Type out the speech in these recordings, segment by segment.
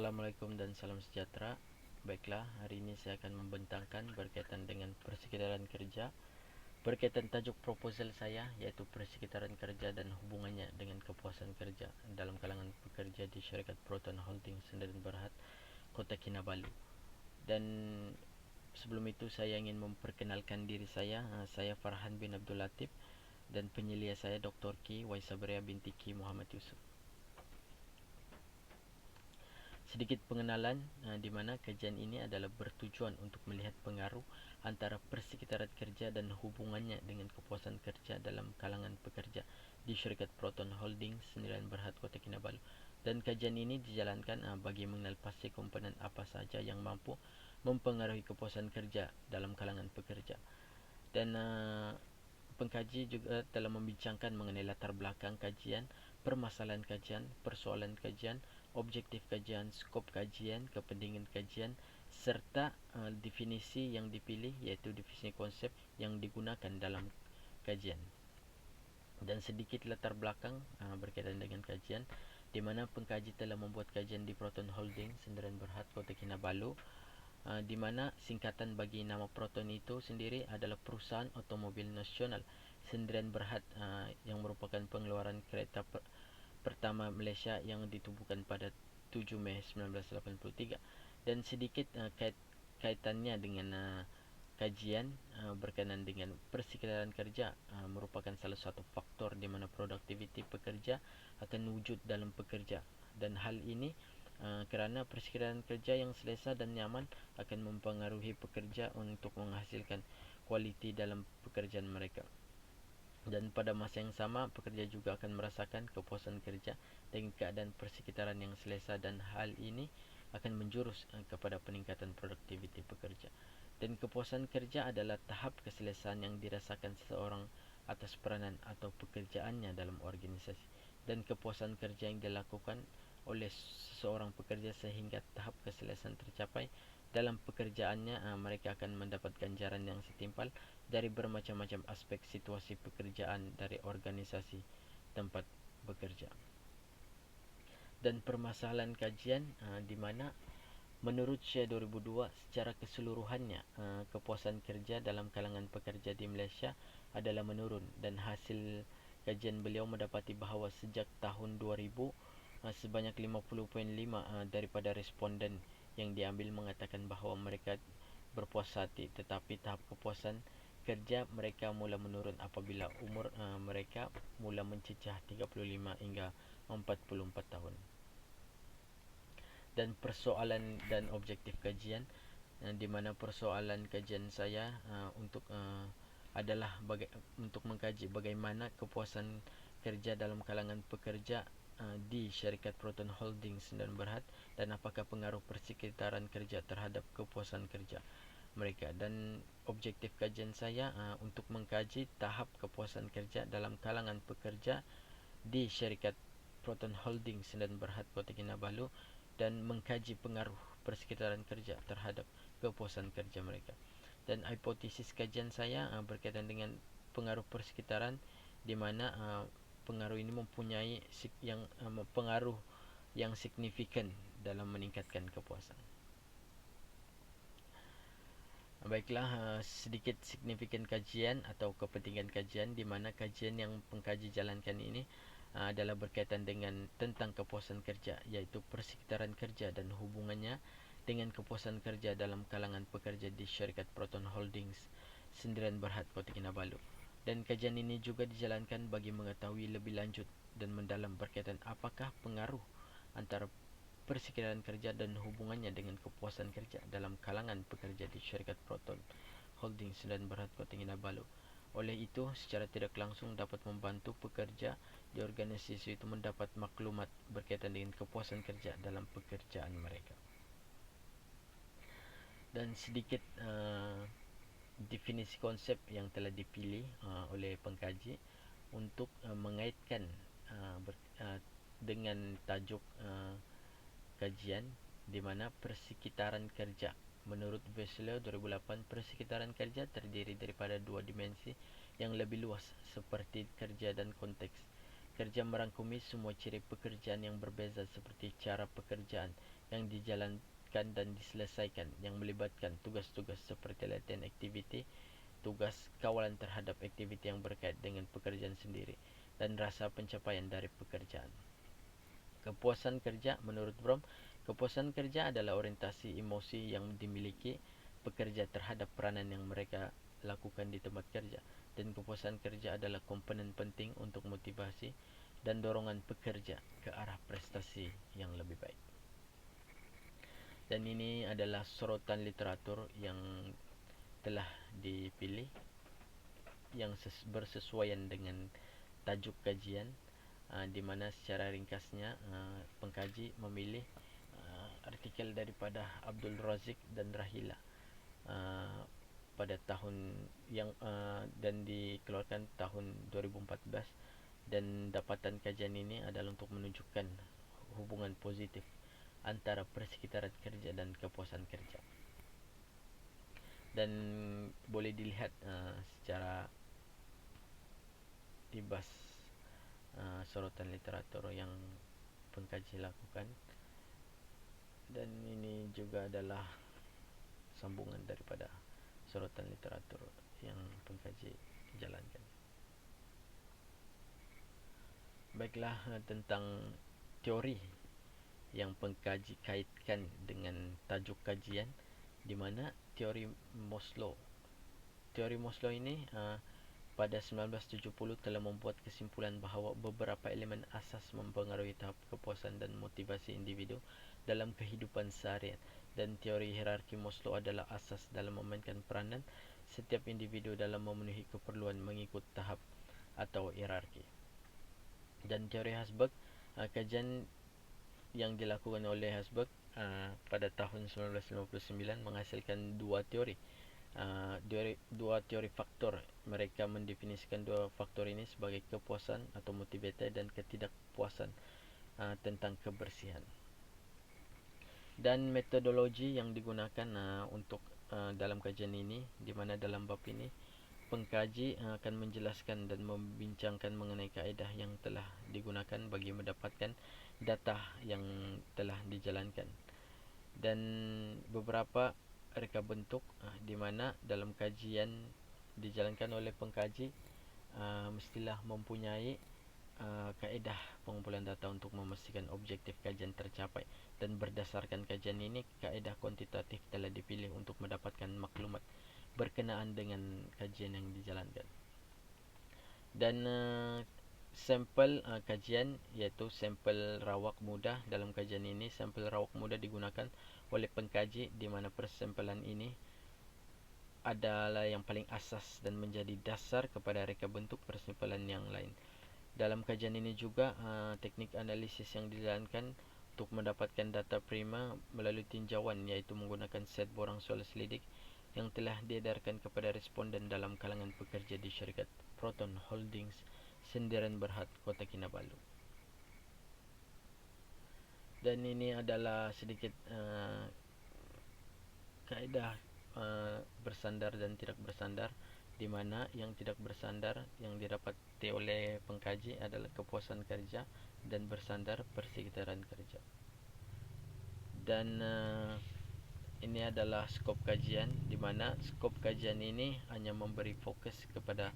Assalamualaikum dan salam sejahtera. Baiklah, hari ini saya akan membentangkan berkaitan dengan persekitaran kerja, berkaitan tajuk proposal saya, iaitu persekitaran kerja dan hubungannya dengan kepuasan kerja dalam kalangan pekerja di syarikat Proton Holding Sdn Bhd, Kota Kinabalu. Dan sebelum itu saya ingin memperkenalkan diri saya. Saya Farhan bin Abdul Latif dan penyelia saya Dr. Ki Waisabria binti Ki Muhammad Yusuf. Sedikit pengenalan, di mana kajian ini adalah bertujuan untuk melihat pengaruh antara persekitaran kerja dan hubungannya dengan kepuasan kerja dalam kalangan pekerja di syarikat Proton Holding Sdn Bhd, Kota Kinabalu. Dan kajian ini dijalankan bagi mengenal pasti komponen apa saja yang mampu mempengaruhi kepuasan kerja dalam kalangan pekerja. Dan pengkaji juga telah membincangkan mengenai latar belakang kajian, permasalahan kajian, persoalan kajian, objektif kajian, skop kajian, kepentingan kajian, serta definisi yang dipilih, iaitu definisi konsep yang digunakan dalam kajian. Dan sedikit latar belakang berkaitan dengan kajian, di mana pengkaji telah membuat kajian di Proton Holding Sdn Bhd, Kota Kinabalu, di mana singkatan bagi nama Proton itu sendiri adalah Perusahaan Otomobil Nasional Sdn Bhd, yang merupakan pengeluaran kereta pertama Malaysia yang ditubuhkan pada 7 Mei 1983. Dan sedikit kaitannya dengan kajian berkenaan dengan persekitaran kerja, merupakan salah satu faktor di mana produktiviti pekerja akan wujud dalam pekerja. Dan hal ini kerana persekitaran kerja yang selesa dan nyaman akan mempengaruhi pekerja untuk menghasilkan kualiti dalam pekerjaan mereka. Dan pada masa yang sama, pekerja juga akan merasakan kepuasan kerja dengan keadaan persekitaran yang selesa, dan hal ini akan menjurus kepada peningkatan produktiviti pekerja. Dan kepuasan kerja adalah tahap keselesaan yang dirasakan seseorang atas peranan atau pekerjaannya dalam organisasi. Dan kepuasan kerja yang dilakukan oleh seseorang pekerja sehingga tahap keselesaan tercapai dalam pekerjaannya, mereka akan mendapat ganjaran yang setimpal dari bermacam-macam aspek situasi pekerjaan dari organisasi tempat bekerja. Dan permasalahan kajian, di mana menurut SHARE 2002 secara keseluruhannya, kepuasan kerja dalam kalangan pekerja di Malaysia adalah menurun, dan hasil kajian beliau mendapati bahawa sejak tahun 2000 sebanyak 50.5 daripada responden yang diambil mengatakan bahawa mereka berpuas hati, tetapi tahap kepuasan kerja mereka mula menurun apabila umur mereka mula mencecah 35 hingga 44 tahun. Dan persoalan dan objektif kajian, di mana persoalan kajian saya adalah untuk mengkaji bagaimana kepuasan kerja dalam kalangan pekerja di syarikat Proton Holding Sdn Bhd, dan apakah pengaruh persekitaran kerja terhadap kepuasan kerja mereka. Dan objektif kajian saya untuk mengkaji tahap kepuasan kerja dalam kalangan pekerja di syarikat Proton Holding Sdn Bhd, Kota Kinabalu, dan mengkaji pengaruh persekitaran kerja terhadap kepuasan kerja mereka. Dan hipotesis kajian saya berkaitan dengan pengaruh persekitaran, di mana pengaruh ini mempunyai pengaruh yang signifikan dalam meningkatkan kepuasan. Baiklah, sedikit signifikan kajian atau kepentingan kajian, di mana kajian yang pengkaji jalankan ini adalah berkaitan dengan tentang kepuasan kerja, iaitu persekitaran kerja dan hubungannya dengan kepuasan kerja dalam kalangan pekerja di syarikat Proton Holdings Sdn Bhd, Kota Kinabalu. Dan kajian ini juga dijalankan bagi mengetahui lebih lanjut dan mendalam berkaitan apakah pengaruh antara persekitaran kerja dan hubungannya dengan kepuasan kerja dalam kalangan pekerja di syarikat Proton Holding Sdn Bhd, Kota Kinabalu. Oleh itu, secara tidak langsung dapat membantu pekerja di organisasi itu mendapat maklumat berkaitan dengan kepuasan kerja dalam pekerjaan mereka. Dan sedikit definisi konsep yang telah dipilih oleh pengkaji untuk mengaitkan dengan tajuk kajian, di mana persekitaran kerja. Menurut Vesler 2008, persekitaran kerja terdiri daripada dua dimensi yang lebih luas seperti kerja dan konteks. Kerja merangkumi semua ciri pekerjaan yang berbeza seperti cara pekerjaan, yang dijalankan dan diselesaikan yang melibatkan tugas-tugas seperti latihan aktiviti, tugas kawalan terhadap aktiviti yang berkait dengan pekerjaan sendiri, dan rasa pencapaian dari pekerjaan. Kepuasan kerja menurut Brom, kepuasan kerja adalah orientasi emosi yang dimiliki pekerja terhadap peranan yang mereka lakukan di tempat kerja, dan kepuasan kerja adalah komponen penting untuk motivasi dan dorongan pekerja ke arah prestasi yang lebih baik. Dan ini adalah sorotan literatur yang telah dipilih yang bersesuaian dengan tajuk kajian, di mana secara ringkasnya pengkaji memilih artikel daripada Abdul Razik dan Rahila pada tahun yang dan dikeluarkan tahun 2014, dan dapatan kajian ini adalah untuk menunjukkan hubungan positif antara persekitaran kerja dan kepuasan kerja. Dan boleh dilihat secara ibas sorotan literatur yang pengkaji lakukan, dan ini juga adalah sambungan daripada sorotan literatur yang pengkaji jalankan. Baiklah, tentang teori yang pengkaji kaitkan dengan tajuk kajian, di mana teori Maslow. Teori Maslow ini pada 1970 telah membuat kesimpulan bahawa beberapa elemen asas mempengaruhi tahap kepuasan dan motivasi individu dalam kehidupan seharian, dan teori hierarki Maslow adalah asas dalam memainkan peranan setiap individu dalam memenuhi keperluan mengikut tahap atau hierarki. Dan teori Herzberg, kajian yang dilakukan oleh Herzberg pada tahun 1959 menghasilkan dua teori faktor. Mereka mendefinisikan dua faktor ini sebagai kepuasan atau motivator dan ketidakpuasan tentang kebersihan. Dan metodologi yang digunakan untuk dalam kajian ini, di mana dalam bab ini pengkaji akan menjelaskan dan membincangkan mengenai kaedah yang telah digunakan bagi mendapatkan data yang telah dijalankan, dan beberapa reka bentuk di mana dalam kajian dijalankan oleh pengkaji mestilah mempunyai kaedah pengumpulan data untuk memastikan objektif kajian tercapai, dan berdasarkan kajian ini kaedah kuantitatif telah dipilih untuk mendapatkan maklumat berkenaan dengan kajian yang dijalankan. Dan sampel kajian iaitu sampel rawak mudah. Dalam kajian ini sampel rawak mudah digunakan oleh pengkaji, di mana persampelan ini adalah yang paling asas dan menjadi dasar kepada reka bentuk persampelan yang lain. Dalam kajian ini juga teknik analisis yang dijalankan untuk mendapatkan data prima melalui tinjauan, iaitu menggunakan set borang soal selidik yang telah diedarkan kepada responden dalam kalangan pekerja di syarikat Proton Holdings, Sendirian Berhad, Kota Kinabalu. Dan ini adalah sedikit kaedah bersandar dan tidak bersandar, di mana yang tidak bersandar yang didapati oleh pengkaji adalah kepuasan kerja, dan bersandar persekitaran kerja. Dan ini adalah skop kajian, di mana skop kajian ini hanya memberi fokus kepada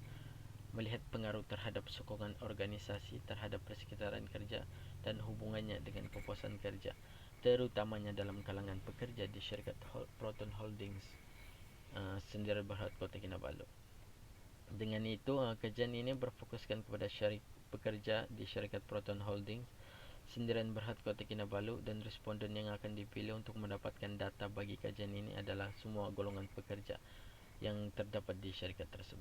melihat pengaruh terhadap sokongan organisasi terhadap persekitaran kerja dan hubungannya dengan kepuasan kerja, terutamanya dalam kalangan pekerja di syarikat Proton Holdings, Sendirian Berhad, Kota Kinabalu. Dengan itu, kajian ini berfokuskan kepada pekerja di syarikat Proton Holdings, Sendirian Berhad, Kota Kinabalu, dan responden yang akan dipilih untuk mendapatkan data bagi kajian ini adalah semua golongan pekerja yang terdapat di syarikat tersebut.